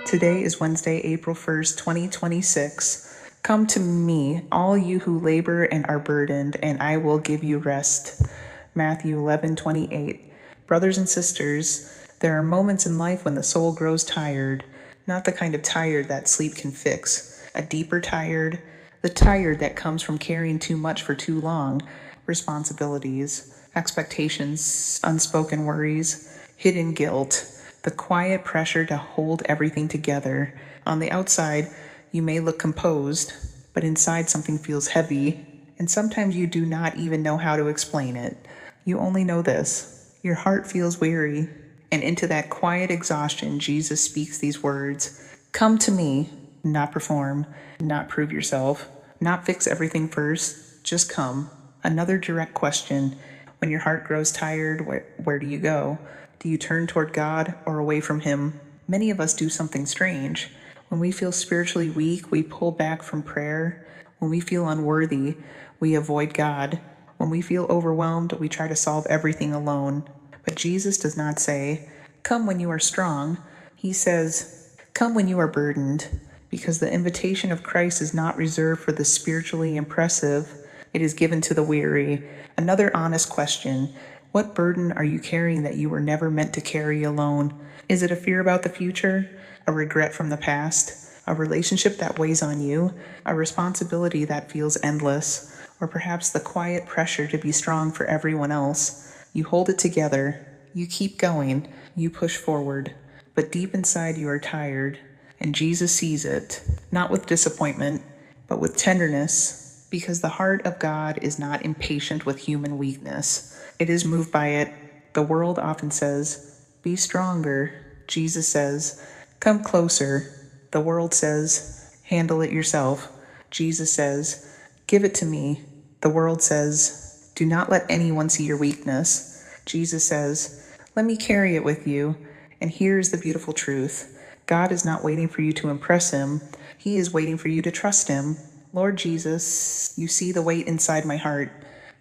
Today is Wednesday, April 1st, 2026. Come to me, all you who labor and are burdened, and I will give you rest. Matthew 11:28. Brothers and sisters, there are moments in life when the soul grows tired, not the kind of tired that sleep can fix, a deeper tired, the tired that comes from carrying too much for too long, responsibilities, expectations, unspoken worries, hidden guilt, the quiet pressure to hold everything together. On the outside, you may look composed, but inside something feels heavy, and sometimes you do not even know how to explain it. You only know this. Your heart feels weary, and into that quiet exhaustion, Jesus speaks these words: "Come to me," not perform, not prove yourself, not fix everything first, just come. Another direct question: when your heart grows tired, where do you go? Do you turn toward God or away from Him? Many of us do something strange. When we feel spiritually weak, we pull back from prayer. When we feel unworthy, we avoid God. When we feel overwhelmed, we try to solve everything alone. But Jesus does not say, "Come when you are strong." He says, "Come when you are burdened," because the invitation of Christ is not reserved for the spiritually impressive. It is given to the weary. Another honest question: what burden are you carrying that you were never meant to carry alone? Is it a fear about the future? A regret from the past? A relationship that weighs on you? A responsibility that feels endless? Or perhaps the quiet pressure to be strong for everyone else? You hold it together. You keep going. You push forward. But deep inside you are tired. And Jesus sees it, not with disappointment, but with tenderness, because the heart of God is not impatient with human weakness. It is moved by it. The world often says, "Be stronger." Jesus says, "Come closer." The world says, "Handle it yourself." Jesus says, "Give it to me." The world says, "Do not let anyone see your weakness." Jesus says, "Let me carry it with you." And here's the beautiful truth. God is not waiting for you to impress Him. He is waiting for you to trust Him. Lord Jesus, you see the weight inside my heart.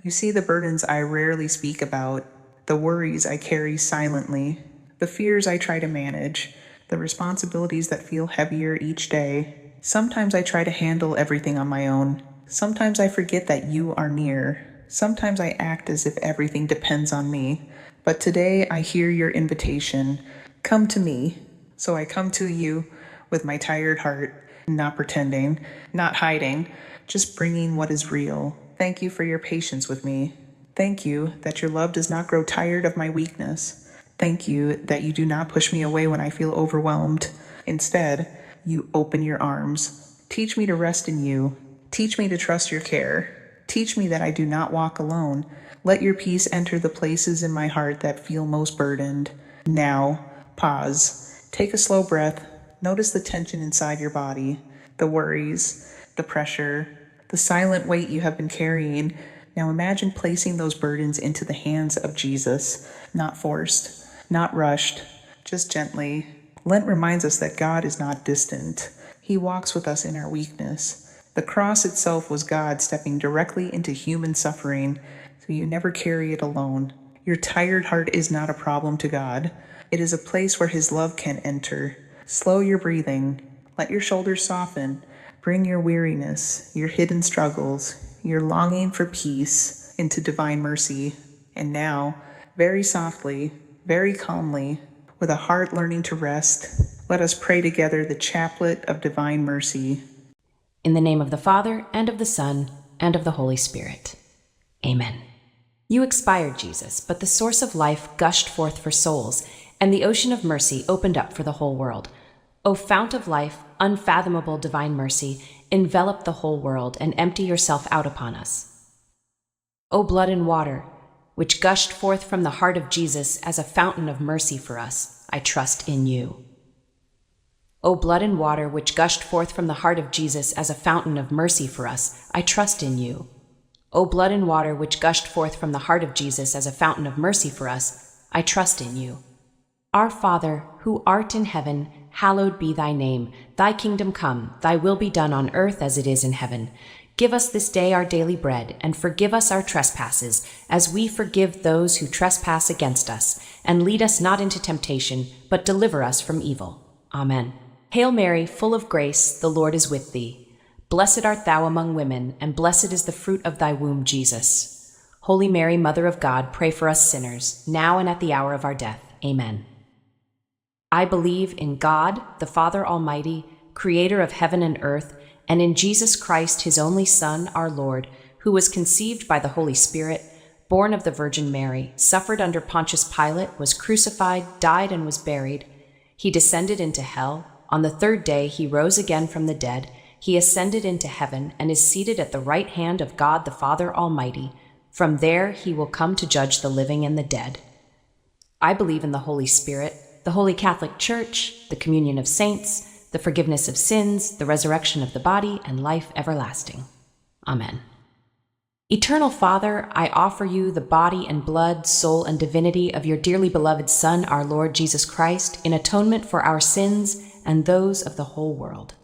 You see the burdens I rarely speak about, the worries I carry silently, the fears I try to manage, the responsibilities that feel heavier each day. Sometimes I try to handle everything on my own. Sometimes I forget that you are near. Sometimes I act as if everything depends on me. But today I hear your invitation. Come to me. So I come to you with my tired heart, not pretending, not hiding, just bringing what is real. Thank you for your patience with me. Thank you that your love does not grow tired of my weakness. Thank you that you do not push me away when I feel overwhelmed. Instead, you open your arms. Teach me to rest in you. Teach me to trust your care. Teach me that I do not walk alone. Let your peace enter the places in my heart that feel most burdened. Now, pause. Take a slow breath. Notice the tension inside your body, the worries, the pressure, the silent weight you have been carrying. Now imagine placing those burdens into the hands of Jesus, not forced, not rushed, just gently. Lent reminds us that God is not distant. He walks with us in our weakness. The cross itself was God stepping directly into human suffering, so you never carry it alone. Your tired heart is not a problem to God. It is a place where His love can enter. Slow your breathing. Let your shoulders soften. Bring your weariness, your hidden struggles, your longing for peace into divine mercy. And now, very softly, very calmly, with a heart learning to rest, let us pray together the Chaplet of divine mercy. In the name of the Father, and of the Son, and of the Holy Spirit. Amen. You expired, Jesus, but the source of life gushed forth for souls, and the ocean of mercy opened up for the whole world. O fount of life, unfathomable divine mercy, envelop the whole world and empty yourself out upon us. O blood and water, which gushed forth from the heart of Jesus as a fountain of mercy for us, I trust in you. O blood and water, which gushed forth from the heart of Jesus as a fountain of mercy for us, I trust in you. O blood and water, which gushed forth from the heart of Jesus as a fountain of mercy for us, I trust in you. Our Father, who art in heaven, hallowed be thy name. Thy kingdom come, thy will be done on earth as it is in heaven. Give us this day our daily bread, and forgive us our trespasses, as we forgive those who trespass against us. And lead us not into temptation, but deliver us from evil. Amen. Hail Mary, full of grace, the Lord is with thee. Blessed art thou among women, and blessed is the fruit of thy womb, Jesus. Holy Mary, Mother of God, pray for us sinners, now and at the hour of our death. Amen. I believe in God, the Father Almighty, creator of heaven and earth, and in Jesus Christ, his only Son, our Lord, who was conceived by the Holy Spirit, born of the Virgin Mary, suffered under Pontius Pilate, was crucified, died, and was buried. He descended into hell. On the third day he rose again from the dead. He ascended into heaven and is seated at the right hand of God the Father Almighty. From there he will come to judge the living and the dead. I believe in the Holy Spirit, the Holy Catholic Church, the communion of saints, the forgiveness of sins, the resurrection of the body, and life everlasting. Amen. Eternal Father, I offer you the body and blood, soul, and divinity of your dearly beloved Son, our Lord Jesus Christ, in atonement for our sins and those of the whole world.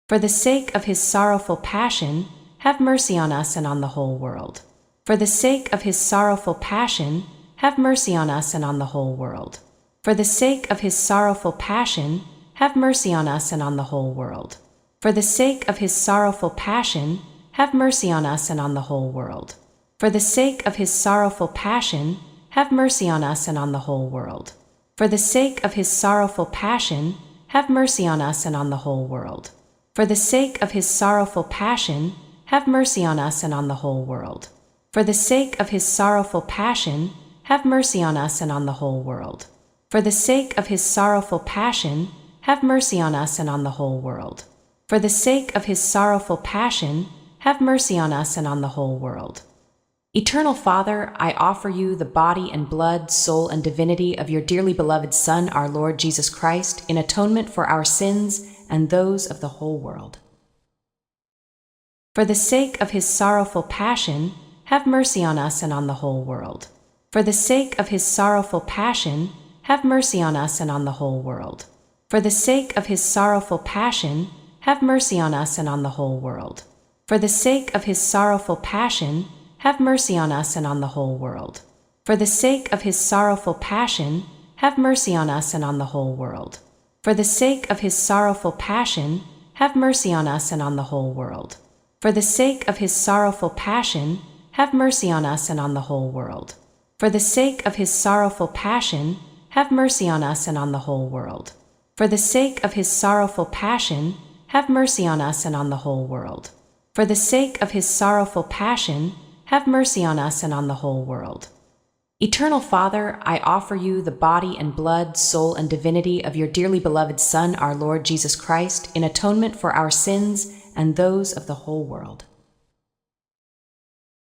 For the sake of his sorrowful passion, have mercy on us and on the whole world. For the sake of his sorrowful passion, have mercy on us and on the whole world. For the sake of his sorrowful passion, have mercy on us and on the whole world. For the sake of his sorrowful passion, have mercy on us and on the whole world. For the sake of his sorrowful passion, have mercy on us and on the whole world. For the sake of his sorrowful passion, have mercy on us and on the whole world. For the sake of his sorrowful passion, have mercy on us and on the whole world. For the sake of his sorrowful passion, have mercy on us and on the whole world. For the sake of his sorrowful passion, have mercy on us and on the whole world. For the sake of his sorrowful passion, have mercy on us and on the whole world. Eternal Father, I offer you the body and blood, soul, and divinity of your dearly beloved Son, our Lord Jesus Christ, in atonement for our sins and those of the whole world. For the sake of his sorrowful passion, have mercy on us and on the whole world. For the sake of his sorrowful passion, have mercy on us and on the whole world. For the sake of his sorrowful passion, have mercy on us and on the whole world. For the sake of his sorrowful passion, have mercy on us and on the whole world. For the sake of his sorrowful passion, have mercy on us and on the whole world. For the sake of his sorrowful passion, have mercy on us and on the whole world. For the sake of his sorrowful passion, have mercy on us and on the whole world. For the sake of his sorrowful passion, have mercy on us and on the whole world. For the sake of his sorrowful passion, have mercy on us and on the whole world. For the sake of his sorrowful passion, have mercy on us and on the whole world. Eternal Father, I offer you the body and blood, soul, and divinity of your dearly beloved Son, our Lord Jesus Christ, in atonement for our sins and those of the whole world.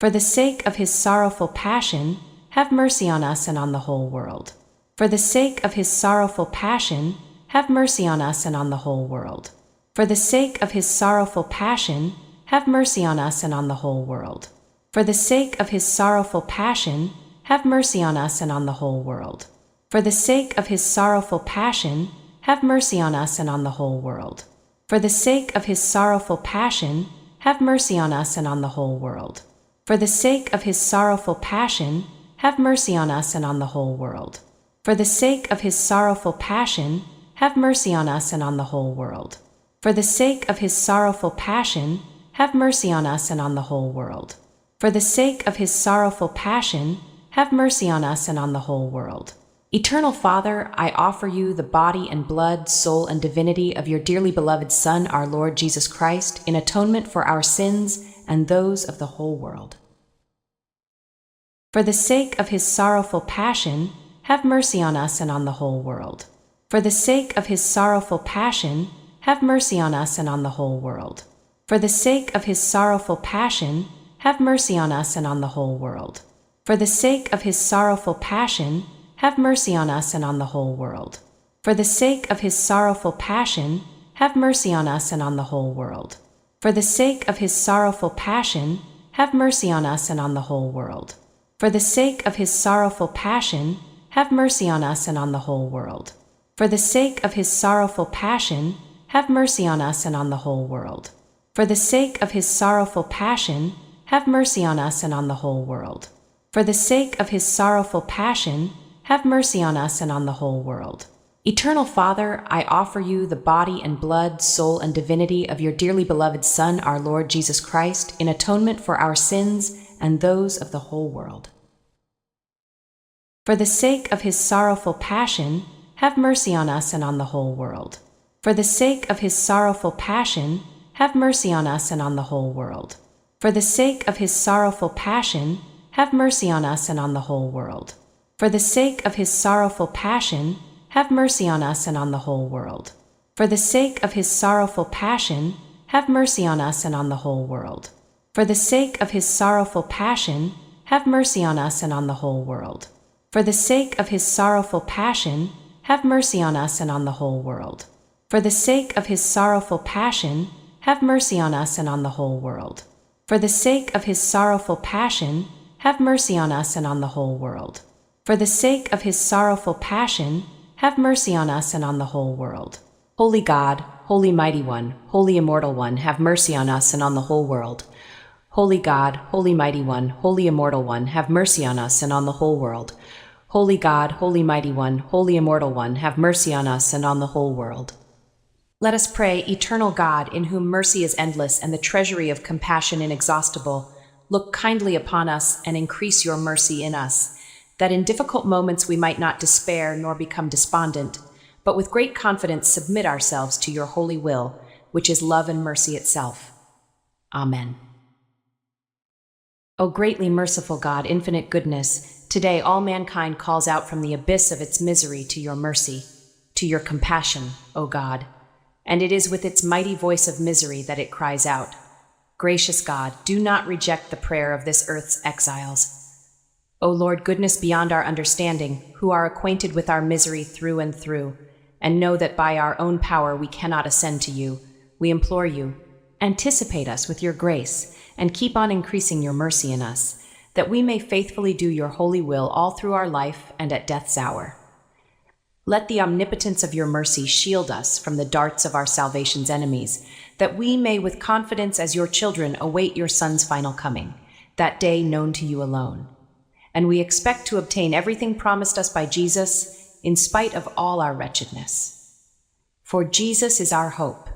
For the sake of his sorrowful passion, have mercy on us and on the whole world. For the sake of his sorrowful passion, have mercy on us and on the whole world. For the sake of his sorrowful passion, have mercy on us and on the whole world. For the sake of his sorrowful passion, have mercy on us and on the whole world. For the sake of his sorrowful passion, have mercy on us and on the whole world. For the sake of his sorrowful passion, have mercy on us and on the whole world. For the sake of his sorrowful passion, have mercy on us and on the whole world. For the sake of his sorrowful passion, have mercy on us and on the whole world. For the sake of his sorrowful passion, have mercy on us and on the whole world. For the sake of his sorrowful passion, have mercy on us and on the whole world. Eternal Father, I offer you the body and blood, soul, and divinity of your dearly beloved Son, our Lord Jesus Christ, in atonement for our sins and those of the whole world. For the sake of his sorrowful passion, have mercy on us and on the whole world. For the sake of his sorrowful passion, have mercy on us and on the whole world. For the sake of his sorrowful passion, have mercy on us and on the whole world. For the sake of his sorrowful passion, have mercy on us and on the whole world. For the sake of his sorrowful passion, have mercy on us and on the whole world. For the sake of his sorrowful passion, have mercy on us and on the whole world. For the sake of his sorrowful passion, have mercy on us and on the whole world. For the sake of his sorrowful passion, have mercy on us and on the whole world. For the sake of his sorrowful passion, have mercy on us and on the whole world. For the sake of his sorrowful passion, have mercy on us and on the whole world. Eternal Father, I offer you the body and blood, soul and divinity of your dearly beloved Son, our Lord Jesus Christ, in atonement for our sins and those of the whole world. For the sake of his sorrowful passion, have mercy on us and on the whole world. For the sake of his sorrowful passion, have mercy on us and on the whole world. For the sake of his sorrowful passion, have mercy on us and on the whole world. For the sake of his sorrowful passion, have mercy on us and on the whole world. For the sake of his sorrowful passion, have mercy on us and on the whole world. For the sake of his sorrowful passion, have mercy on us and on the whole world. For the sake of his sorrowful passion, have mercy on us and on the whole world. For the sake of his sorrowful passion, have mercy on us and on the whole world. For the sake of his sorrowful passion, have mercy on us and on the whole world. For the sake of his sorrowful passion, have mercy on us and on the whole world. Holy God, Holy Mighty One, Holy Immortal One, have mercy on us and on the whole world. Holy God, Holy Mighty One, Holy Immortal One, have mercy on us and on the whole world. Holy God, Holy Mighty One, Holy Immortal One, have mercy on us and on the whole world. Let us pray, Eternal God, in whom mercy is endless and the treasury of compassion inexhaustible, look kindly upon us and increase your mercy in us, that in difficult moments we might not despair nor become despondent, but with great confidence submit ourselves to your holy will, which is love and mercy itself. Amen. O greatly merciful God, infinite goodness, today all mankind calls out from the abyss of its misery to your mercy, to your compassion, O God, and it is with its mighty voice of misery that it cries out, Gracious God, do not reject the prayer of this earth's exiles. O Lord, goodness beyond our understanding, who are acquainted with our misery through and through, and know that by our own power we cannot ascend to you, we implore you, anticipate us with your grace, and keep on increasing your mercy in us, that we may faithfully do your holy will all through our life and at death's hour. Let the omnipotence of your mercy shield us from the darts of our salvation's enemies, that we may with confidence as your children await your Son's final coming, that day known to you alone. And we expect to obtain everything promised us by Jesus, in spite of all our wretchedness. For Jesus is our hope.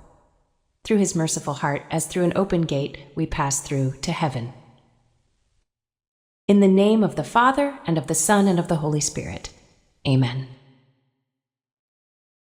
Through his merciful heart, as through an open gate, we pass through to heaven. In the name of the Father, and of the Son, and of the Holy Spirit. Amen.